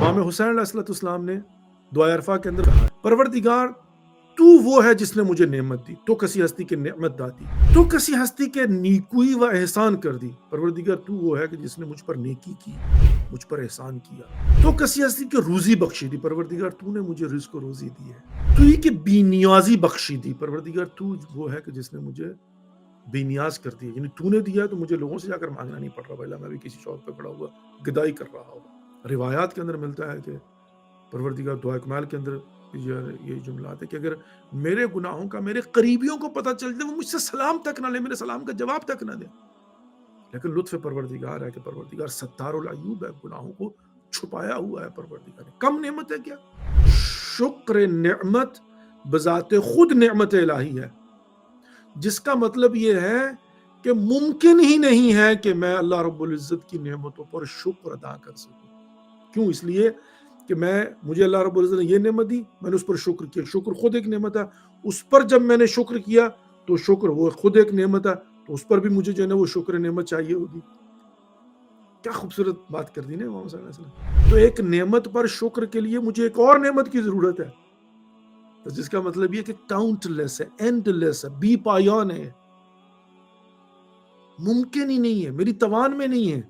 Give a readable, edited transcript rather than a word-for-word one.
امام حسین علیہ السلام نے دعائے عرفہ کے اندر کہا ہے پروردگار تو وہ ہے جس نے مجھے نعمت دی، تو کسی ہستی کے نعمت داتی، تو کسی ہستی کے نیکوئی و احسان کر دی۔ پروردگار تو وہ ہے کہ جس نے مجھ پر نیکی کی، مجھ پر احسان کیا، تو کسی ہستی کے روزی بخشی دی۔ پروردگار تو نے مجھے رزق و روزی دی ہے، تو ہی کہ بے نیازی بخشی دی۔ پروردگار تو وہ ہے کہ جس نے مجھے بے نیاز کر دی، یعنی تو نے دیا تو مجھے لوگوں سے جا کر مانگنا نہیں پڑ رہا، بھلا میں بھی کسی شوق پہ پڑا ہوا گدائی کر رہا ہوں۔ روایات کے اندر ملتا ہے کہ پروردگار دعائے کمال کے اندر یہ جملات ہے کہ اگر میرے گناہوں کا میرے قریبیوں کو پتہ چل جائے وہ مجھ سے سلام تک نہ لے، میرے سلام کا جواب تک نہ دے، لیکن لطف پروردگار ہے کہ پروردگار ستار العیوب ہے، گناہوں کو چھپایا ہوا ہے پروردگار نے۔ کم نعمت ہے کیا؟ شکر نعمت بذات خود نعمت الہی ہے، جس کا مطلب یہ ہے کہ ممکن ہی نہیں ہے کہ میں اللہ رب العزت کی نعمتوں پر شکر ادا کر سکوں۔ کیوں؟ اس لیے کہ مجھے اللہ رب العزت نے یہ نعمت دی، میں نے اس پر شکر کیا۔ شکر خود ایک نعمت ہے، اس پر جب میں نے شکر کیا تو شکر وہ خود ایک نعمت ہے، تو اس پر بھی مجھے جو ہے نا وہ شکر نعمت چاہیے ہوگی۔ کیا خوبصورت بات کر دی نا محمد صلی اللہ علیہ وسلم۔ تو ایک نعمت پر شکر کے لیے مجھے ایک اور نعمت کی ضرورت ہے، تو جس کا مطلب یہ کہ کاؤنٹ لیس ہے، اینڈ لیس ہے، بی پایان ہے، ممکن ہی نہیں ہے، میری توان میں نہیں ہے۔